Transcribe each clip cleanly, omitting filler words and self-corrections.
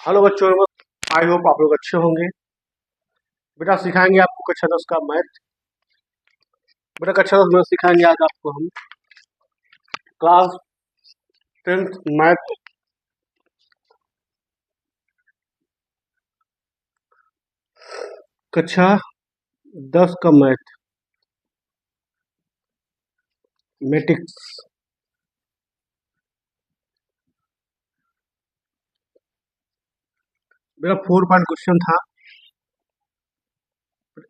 Hello बच्चों, I hope आप लोग अच्छे होंगे। बेटा सिखाएंगे आपको कक्षा 10 का मैथ। बेटा कक्षा 10 में सिखाएंगे आज आपको हम क्लास 10th मैथ कक्षा 10 का मैथमेटिक्स। मेरा 4 पॉइंट क्वेश्चन था।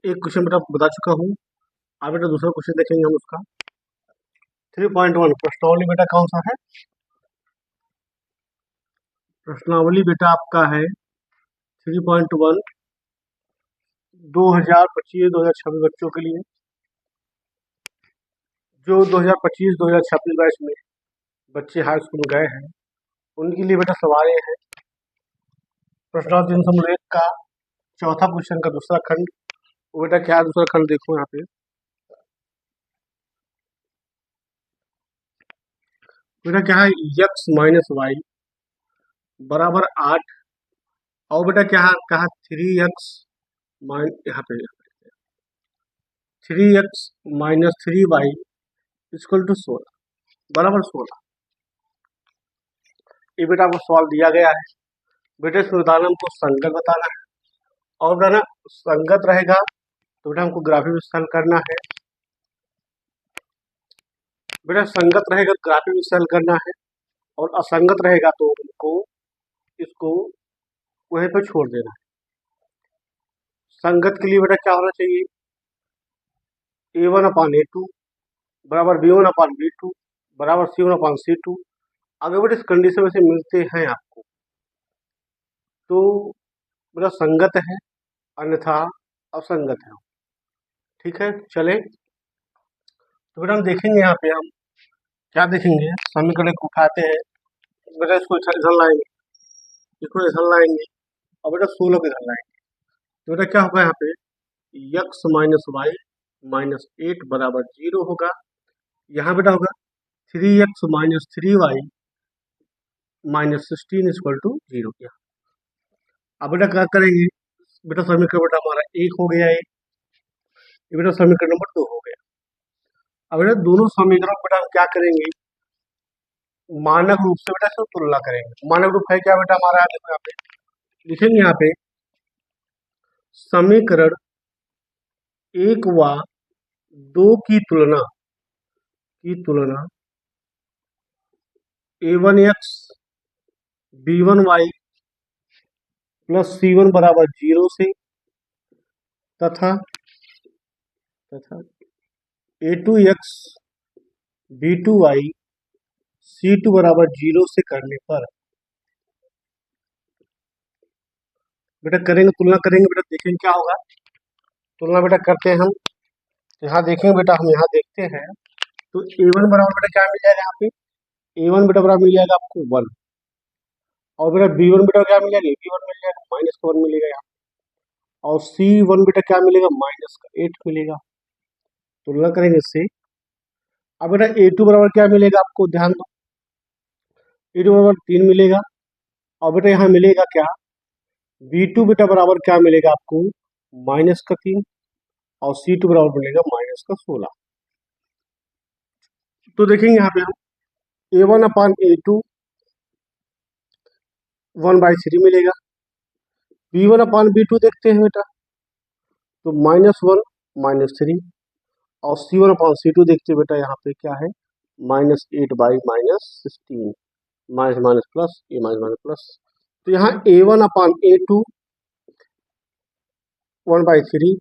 एक क्वेश्चन बेटा बता चुका हूँ। अब बेटा दूसरा क्वेश्चन देखेंगे हम उसका। 3.1 प्रश्नावली बेटा कौन सा है? प्रश्नावली बेटा आपका है 3.1 2025-2026 बच्चों के लिए, जो 2025-2026 बैच में बच्चे हाई स्कूल गए हैं उनके लिए बेटा सवाल हैं। प्रश्नावली 301 का चौथा क्वेश्चन का दूसरा खंड। वो बेटा क्या है दूसरा खंड? देखो यहाँ पे बेटा क्या है, x माइनस वाई बराबर 8। और बेटा क्या है, कहा 3x यहाँ पे 3x minus 3y equal to 16 बराबर 16। ये बेटा आपको सवाल दिया गया है। बेटा इस उदाहरण हमको संगत बताना है, और बेटा ना संगत रहेगा तो बेटा हमको ग्राफिक विश्लेषण करना है। बेटा संगत रहेगा तो ग्राफिक विश्लेषण करना है, और असंगत रहेगा तो हमको इसको वहीं पर छोड़ देना है। संगत के लिए बेटा क्या होना चाहिए, a1/a2 बराबर b1/b2 बराबर c1/c2। अगर बेटा इस कंडीशन में से मिलते हैं आपको तो बेटा संगत है, अन्यथा असंगत है। ठीक है, चले तो बेटा हम देखेंगे यहाँ पे हम क्या देखेंगे, समीकरण को उठाते हैं बेटा, इसको इधर लाएंगे, इसको इधर लाएंगे, और बेटा 16 को इधर लाएंगे। तो बेटा क्या होगा यहाँ पे, x माइनस वाई माइनस 8 बराबर 0 होगा। यहाँ बेटा होगा 3x minus 3y minus 16 equal to 0 किया। अब बेटा क्या करेंगे, बेटा समीकरण बेटा हमारा 1 हो गया, ये बेटा समीकरण नंबर 2 हो गया। अब बेटा दोनों समीकरण बेटा हम क्या करेंगे, मानक रूप से बेटा इसको तुलना करेंगे। मानक रूप है क्या बेटा हमारा, देखो यहाँ पे लिखेंगे, यहाँ पे समीकरण 1 व 2 की तुलना a1x b1y प्लस c1 बराबर 0 से तथा a2x b2y c2 बराबर 0 से करने पर बेटा करेंगे, तुलना करेंगे बेटा, देखेंगे क्या होगा। तुलना बेटा करते हैं हम, यहाँ देखेंगे बेटा, हम यहाँ देखते हैं तो a1 बराबर बेटा क्या मिल जाएगा, यहाँ पे a1 बेटा बराबर मिल जाएगा आपको 1, और बेटा b1 बेटा क्या मिल जाएगा, b1 मिल जाएगा माइनस का 1 मिलेगा यहाँ, और c1 बेटा क्या मिलेगा, माइनस का 8 मिलेगा। तुलना करेंगे इससे। अब बेटा a2 बराबर क्या मिलेगा आपको, ध्यान दो, a2 बराबर 3 मिलेगा, और बेटा यहाँ मिलेगा क्या, b2 बेटा बराबर क्या मिलेगा आपको, माइनस का 3, और c2 बराबर मिलेगा माइनस का 16। तो देखेंगे यहाँ पे हम a1/a2 1/3 मिलेगा, b1/b2 देखते हैं बेटा तो -1 -3, और c1/c2 देखते हैं बेटा, यहाँ पे क्या है -8/-16, माइनस माइनस प्लस, ए माइनस माइनस प्लस। तो यहाँ a1/a2 1/3,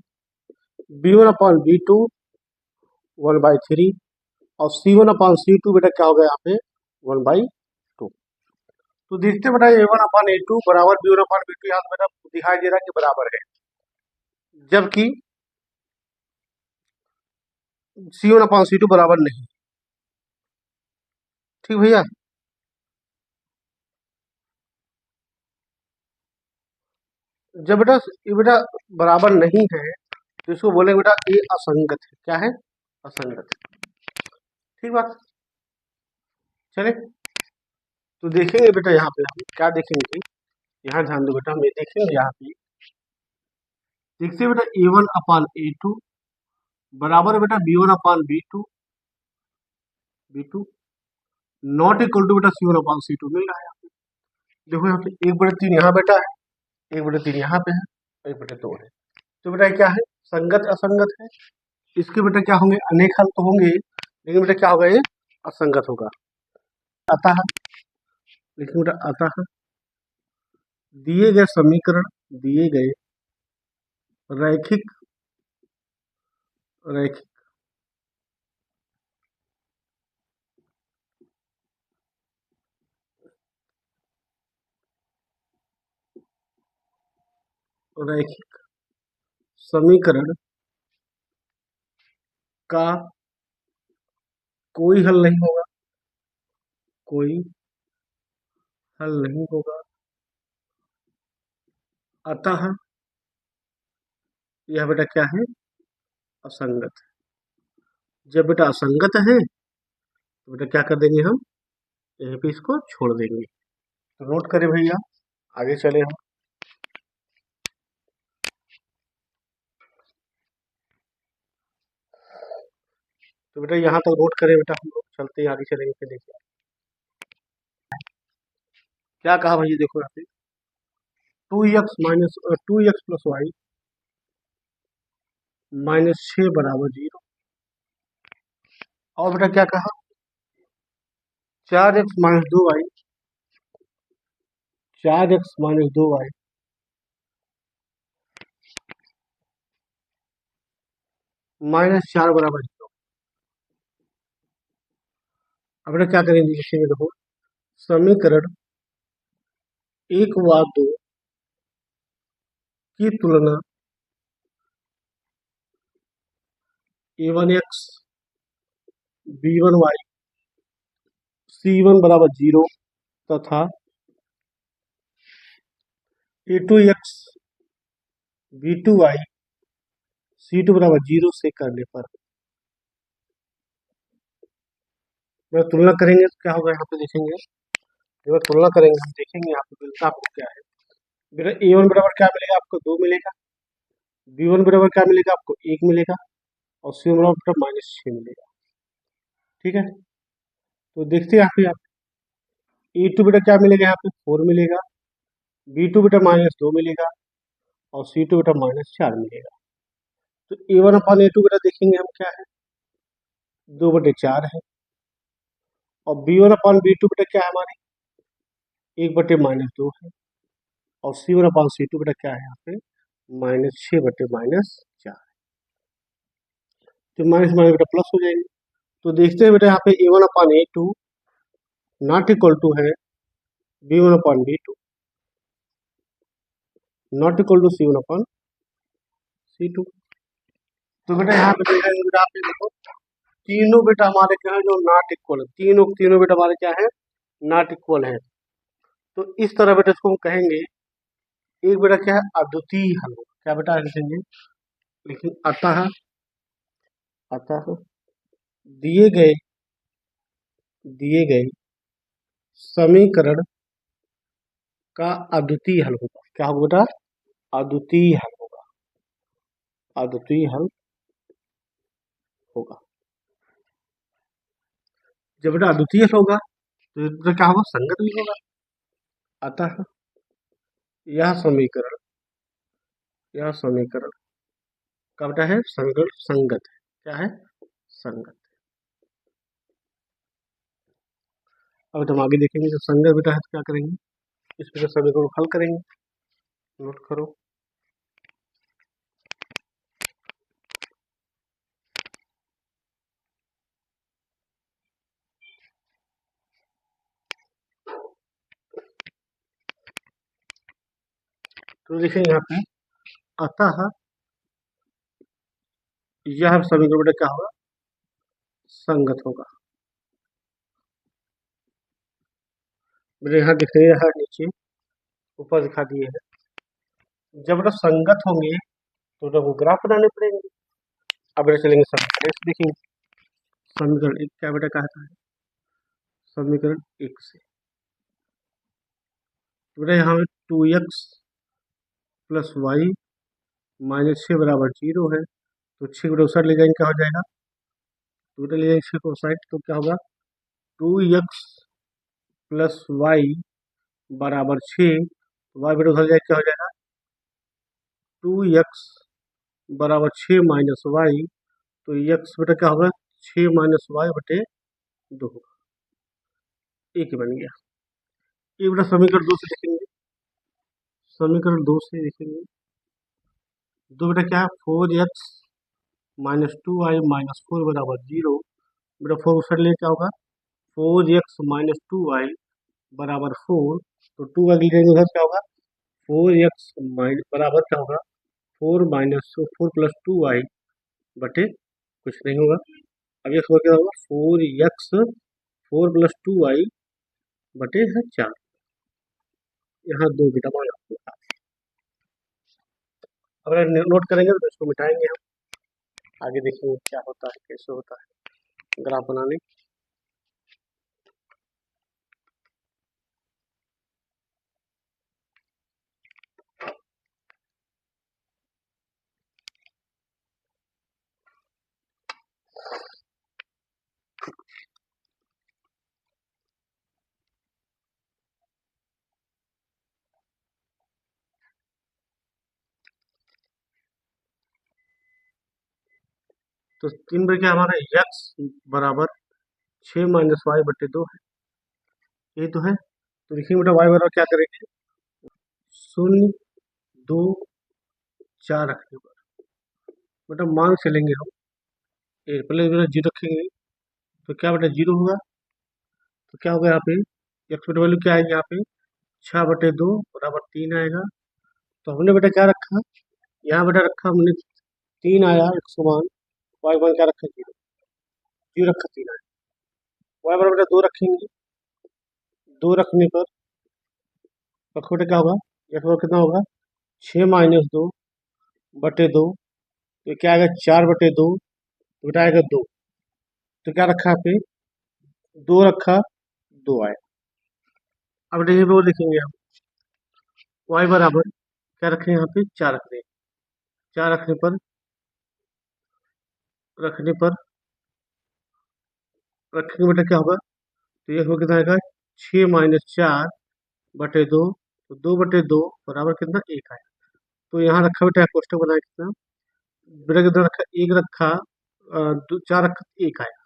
b1/b2 1/3, और c1/c2 बेटा क्या होगा यहाँ पे 1/2। तो देखते बेटा a1/a2 बराबर b1/b2, यहाँ बेटा दिखाई दे रहा है कि बराबर है, जबकि c1/c2 बराबर नहीं। ठीक भैया, जब बेटा ये बेटा बराबर नहीं है तो इसको बोलेंगे बेटा ये असंगत है। क्या है, असंगत है। ठीक बात, चले तो देखेंगे बेटा यहाँ पे हम क्या देखेंगे, यहाँ ध्यान दो बेटा, हम ये देखेंगे यहाँ पे, देखते बेटा A1/A2 बराबर बेटा B1/B2, B2 not equal to बेटा C1/C2 मिल रहा है। देखो यहाँ पे 1/3 यहाँ बेटा है, 1/3 यहाँ पे है, 1/2 है। तो बेटा क्या है, संगत असंगत है। इसके बेटा क्या होंगे, अनेक हल तो होंगे, लेकिन बेटा क्या होगा, ये असंगत होगा। अतः, लेकिन बेटा अतः दिए गए समीकरण, दिए गए रैखिक रैखिक रैखिक समीकरण का कोई हल नहीं होगा, कोई हल नहीं होगा। अतः यह बेटा क्या है, असंगत है। जब बेटा असंगत है तो बेटा क्या कर देंगे हम, यहीं पे इसको छोड़ देंगे। तो नोट करें भैया, आगे चले हम। तो बेटा यहाँ तक नोट करें बेटा, हम लोग चलते हैं आगे चलेंगे। फिर देखिए क्या कहा भैया, देखो यहाँ पे 2x प्लस वाई -6 बराबर 0। और बेटा क्या कहा, 4x-2y 4x-2y -4 बराबर 0। अब बेटा क्या करेंगे, लिखेंगे, देखो समीकरण 1 व 2 की तुलना a1x b1y c1 बराबर 0 तथा a2x b2y c2 बराबर 0 से करने पर मैं तुलना करेंगे तो क्या होगा, यहाँ पे देखेंगे, जब तुलना करेंगे हम देखेंगे यहाँ पे मिलता आपको क्या है। बेटा a1 बराबर क्या मिलेगा आपको, 2 मिलेगा। b1 बराबर क्या मिलेगा आपको, 1 मिलेगा। और c1 बराबर बेटा -6 मिलेगा। ठीक है, तो देखते हैं यहाँ पे a2 बेटा क्या मिलेगा, यहाँ पे 4 मिलेगा। b2 बेटा -2 मिलेगा। और c2 बेटा -4 मिलेगा। तो a1/a2 बेटा देखेंगे हम क्या है, 2/4 है। और b1/b2 बेटा क्या है हमारे, 1/-2 है। और c1/c2 बेटा क्या है यहाँ पे, -6/-4। तो माइनस माइनस बेटा प्लस हो जाएंगे। तो देखते हैं बेटा यहाँ पे a1/a2 नॉट इक्वल टू है b1/b2 not equal to c1/c2। तो बेटा यहाँ पे देखेंगे बेटा, आप देखो तीनों बेटा हमारे क्या है, जो नॉट इक्वल है, तीनों तीनों बेटा हमारे क्या है, नॉट इक्वल है। तो इस तरह बेटा इसको हम कहेंगे, एक बेटा क्या है, अद्वितीय हल। क्या बेटा लिखेंगे, लेकिन अतः अतः दिए गए दिए गए समीकरण का अद्वितीय हल होगा। क्या होगा बेटा, अद्वितीय हल होगा, अद्वितीय हल होगा। जब बेटा अद्वितीय हल होगा तो बेटा क्या होगा, संगत भी होगा। अतः यह समीकरण का बेटा है संगत है। क्या है, संगत। अब हम आगे देखेंगे, जब संगत बेटा है तो क्या करेंगे, इस प्रकार समीकरण को हल करेंगे। नोट करो, तो देखेंगे यहाँ पे, अतः यह समीकरण बेटा क्या होगा, संगत होगा। मेरे यहाँ दिख रही है नीचे, ऊपर दिखा दिए है। जब बेटा संगत होंगे तो बेटा वो ग्राफ बनाने पड़ेंगे। अब बेटा चलेंगे समीकरण एक देखेंगे। समीकरण एक क्या बेटा कहता है, समीकरण एक से, तो बेटा यहाँ 2x प्लस वाई माइनस 6 बराबर 0 है। तो 6 बेटा उस साइड ले जाएंगे, क्या हो जाएगा? तो बेटा ले जाएंगे 6 को उस साइड, तो क्या होगा? 2x प्लस वाई बराबर 6, वाई बेटा उधर जाए, क्या हो जाएगा? 2x बराबर 6 माइनस वाई, तो x बेटा क्या होगा? 6 माइनस वाई बटे 2 होगा, एक बन गया। ये बेटा समीकरण 2 से लिखेंगे, समीकरण 2 से लिखेंगे। दो बेटा क्या है? 4x माइनस 2y माइनस 4 बराबर 0। बेटा 4 उस साइड ले, क्या होगा? 4x माइनस 2y बराबर 4, तो 2 y लिखेंगे उधर, क्या होगा? 4x माइनस बराबर क्या होगा? 4 माइनस 4 प्लस 2y बटे कुछ नहीं होगा। अब ये क्या होगा? 4x 4 प्लस 2y बटे है 4। यहाँ 2 बेटा मान आपको, अगर नोट करेंगे तो इसको मिटाएंगे हम, आगे देखेंगे क्या होता है, कैसे होता है ग्राफ बनाने। तो 3 बार क्या हमारा x बराबर 6 माइनस वाई बटे 2 है, ये तो है। तो देखिए बेटा y बराबर क्या करेंगे? 0 2 4 रखने पर बेटा मान चलेंगे हम, पहले बेटा 0 रखेंगे, तो क्या बेटा 0 होगा। तो क्या होगा यहाँ पे? x बेटा वैल्यू क्या आएगी यहाँ पे? 6 बटे 2 बराबर 3 आएगा। तो हमने बेटा क्या रखा? यहाँ बेटा रखा हमने 3 आया, एक समान वाई वन क्या रखा? 0, 0 रखा 3 आया। वाई बराबर बेटा 2 रखेंगे, 2 रखने पर रखो बेटा क्या होगा? x बराबर कितना होगा? 6 माइनस 2 बटे 2, तो क्या आएगा? 4 बटे 2, तो बेटा आएगा 2। तो क्या रखा यहाँ पे? 2 रखा, 2 आया। अब बेटा ये वो लिखेंगे हम, y बराबर क्या रखें यहाँ पे? 4 रख दें। 4 रखने पर रखेंगे बेटा क्या होगा? तो ये कितना आएगा? 6 माइनस 4 बटे 2, तो 2 बटे 2 बराबर कितना? 1 आया। तो यहाँ रखा बेटा कोष्टक बनाया कितना? बेटा कितना रखा? 1 रखा, 4 रखा, 1 आया।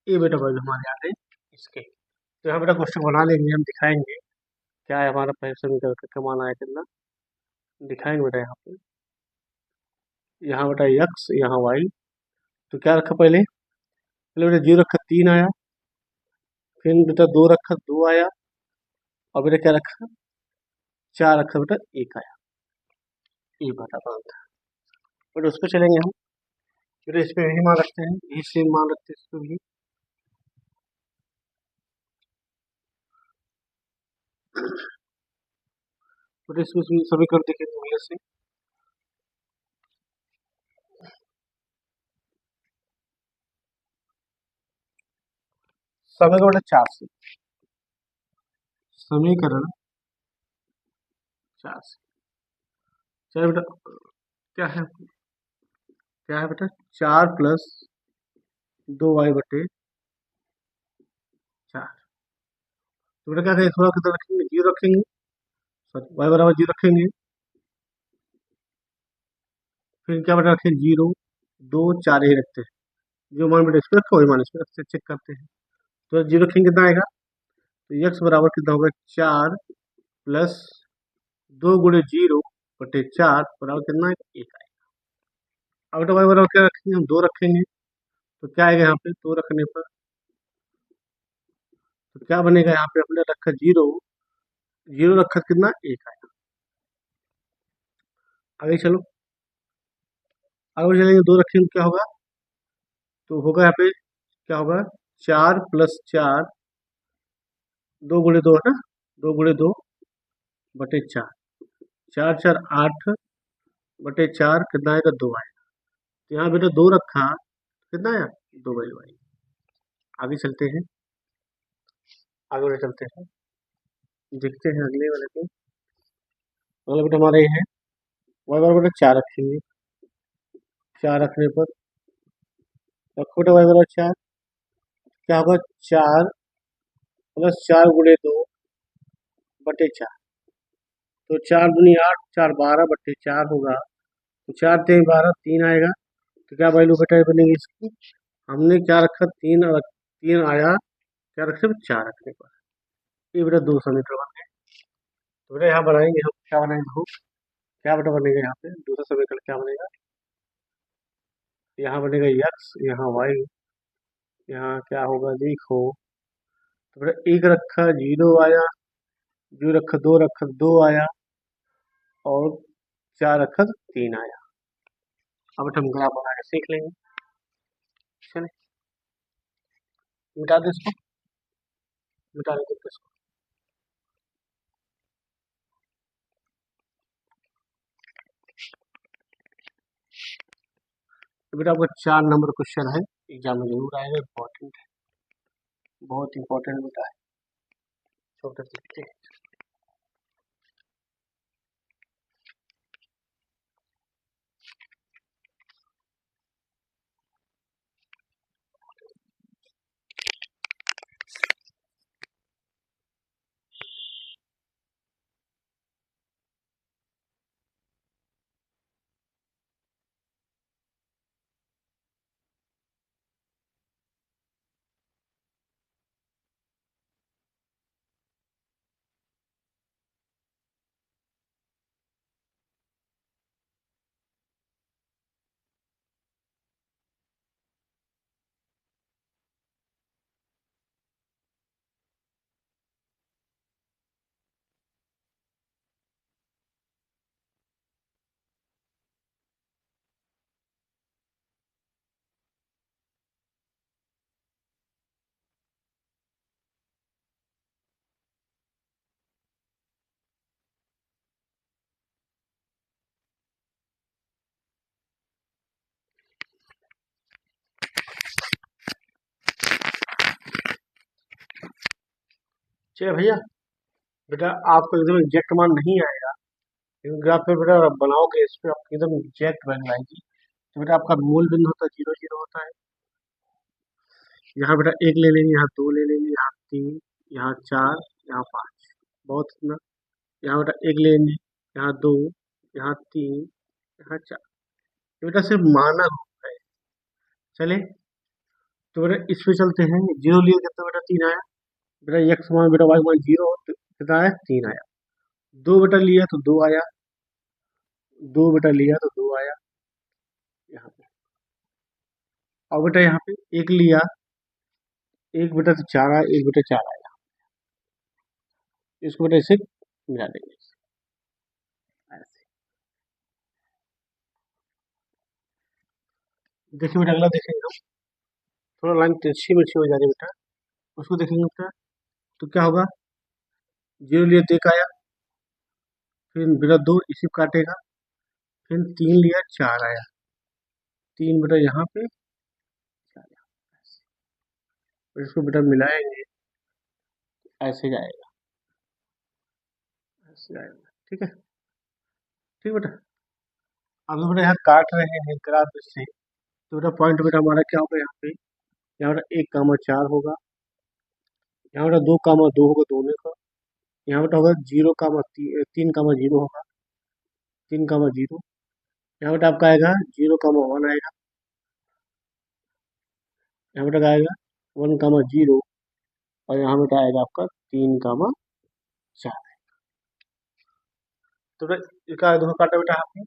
ये बेटा वैल्यू हमारे आ गए इसके। तो यहाँ बेटा कोष्टक बना लेंगे, हम दिखाएंगे क्या है हमारा पहले समीकरण का मान आया कितना, दिखाएंगे बेटा यहाँ पे। यहाँ बेटा x, यहाँ y, तो क्या रखा? पहले पहले बेटा 0 रखा, 3 आया, फिर बेटा 2 रखा, 2 आया, और बेटा क्या रखा? 4 रखा बेटा, 1 आया। ये बेटा बनता है। बेटा उस पर चलेंगे हम, बेटा इस पर यही मान रखते हैं, यही सेम मान रखते हैं इसको भी। बेटा इसमें समीकरण देखेंगे पहले से। समीकरण बेटा 4 से, समीकरण 4 से। चलो बेटा क्या है? क्या है बेटा? 4 प्लस 2y बटे 4। तो बेटा क्या करेंगे? थोड़ा कितना रखेंगे? 0 रखेंगे, सॉरी y बराबर 0 रखेंगे, फिर क्या बेटा रखें? 0 2 4 ही रखते हैं, जो मान बेटा इस पर रखा वही मान इस पर रखते, चेक करते हैं। तो 0 रखेंगे कितना आएगा? तो x बराबर कितना होगा? 4 प्लस 2 गुणे 0 बटे 4 बराबर कितना है? 1 आएगा। अब बेटा y बराबर क्या रखेंगे? हम 2 रखेंगे, तो क्या आएगा यहाँ पे? 2 रखने पर तो क्या बनेगा? यहाँ पे अपने रखा 0, 0 रखा कितना? 1 आएगा। आगे चलो, आगे चलेंगे, 2 रखेंगे क्या होगा? तो होगा यहाँ पे क्या होगा? 4 प्लस 4, 2 गुणे 2 है ना, 2 गुणे 2 बटे 4, 4 4 8 बटे 4 कितना आएगा? 2 आएगा। तो यहाँ बेटा 2 रखा, कितना आया? 2 वैल्यू आई। आगे चलते हैं, आगे बेटा चलते हैं। देखते हैं अगले वाले पे। अगला बेटा हमारे ये है y बराबर बेटा 4 रखेंगे। 4 रखने पर रखो बेटा y बराबर 4, क्या होगा 4 प्लस 4 गुणे 2 बटे 4। तो 4 दूनी 8, 4 12 बटे 4 होगा। तो 4 3 12, 3 आएगा। तो क्या वैल्यू बेटा बनेगी इसकी? हमने क्या रखा 3, और 3 आया, क्या रखे 4 रखने पर। ये बेटा 2 समीकरण बन गए। तो बेटा यहाँ बनाएंगे हम, क्या बनाएंगे देखो, क्या बेटा बनेगा यहाँ पे दूसरा समीकरण क्या बनेगा? यहाँ बनेगा x, यहाँ y, यहाँ क्या होगा देखो। तो बेटा 1 रखा 0 आया, 0 रखा 2 रखा 2 आया, और 4 रखा 3 आया। अब बेटा हम ग्राफ बना के सीख लेंगे। चलिए मिटा दो इसको, मिटा देते हैं इसको। तो बेटा आपका 4 नंबर क्वेश्चन है, एग्जाम में जरूर आएगा, इम्पोर्टेंट है, बहुत इंपॉर्टेंट बेटा है। छोटे देखते हैं। चलिए भैया, बेटा आपको एकदम एग्जैक्ट मान नहीं आएगा, लेकिन ग्राफ पे बेटा बनाओगे इस पे आपकी एकदम एग्जैक्ट वैल्यू आएगी। तो बेटा आपका मूल बिंदु होता है 0 0 होता है। यहाँ बेटा 1 ले लेंगे, यहाँ 2 ले लेंगे, यहाँ 3, यहाँ 4, यहाँ 5, बहुत इतना। यहाँ बेटा 1 लेंगे, यहाँ 2, यहाँ 3, यहाँ 4। ये बेटा सिर्फ मानक रूप है। चले तो बेटा इस पे चलते हैं। 0 लिए कितना बेटा 3 आया। बेटा x मान बेटा y मान 0, तो कितना आया 3 आया। 2 बेटा लिया तो 2 आया, 2 बेटा लिया तो 2 आया यहाँ पे। और बेटा यहाँ पे 1 लिया, 1 बेटा तो 4 आया, 1 बेटा 4 आया। इसको बेटा इसे मिला देंगे ऐसे। देखिए बेटा अगला देखेंगे हम, थोड़ा लाइन तिरछी मिर्ची हो जा रही है बेटा, उसको देखेंगे बेटा। तो क्या होगा, 0 लिया तो 1 आया, फिर बेटा 2 इसी को काटेगा, फिर 3 लिया 4 आया, 3 बेटा यहाँ पे 4 यहाँ पे। फिर इसको बेटा मिलाएंगे, ऐसे जाएगा, ऐसे जाएगा। ठीक है, ठीक बेटा। अब बेटा यहाँ काट रहे हैं ग्राफ से, तो बेटा पॉइंट बेटा हमारा क्या होगा यहाँ पे, यहाँ बेटा 1 4 होगा, यहाँ बेटा 2 2 होगा दोनों का, यहाँ बेटा होगा 3 0 होगा, 3 0। यहाँ बेटा आपका आएगा 0 1 आएगा, यहाँ बेटा आएगा 1 0, और यहाँ बेटा आएगा आपका 3 4। तो बेटा इसका दोनों काटा बेटा आपने,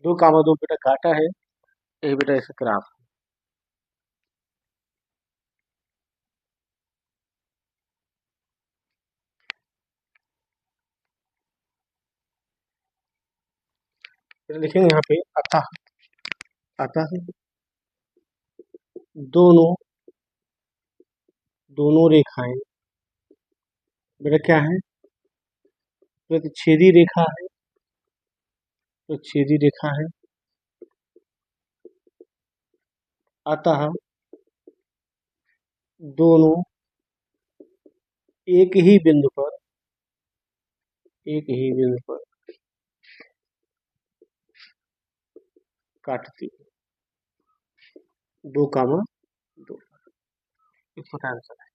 2 2 बेटा काटा है, ये बेटा इसका ग्राफ। फिर लिखेंगे यहाँ पे अतः, अतः दोनों दोनों रेखाएं बेटा क्या है, प्रतिच्छेदी रेखा है, प्रतिच्छेदी रेखा है। अतः दोनों एक ही बिंदु पर एक ही बिंदु पर काटती है, 2 कामा 2। इसका आंसर है।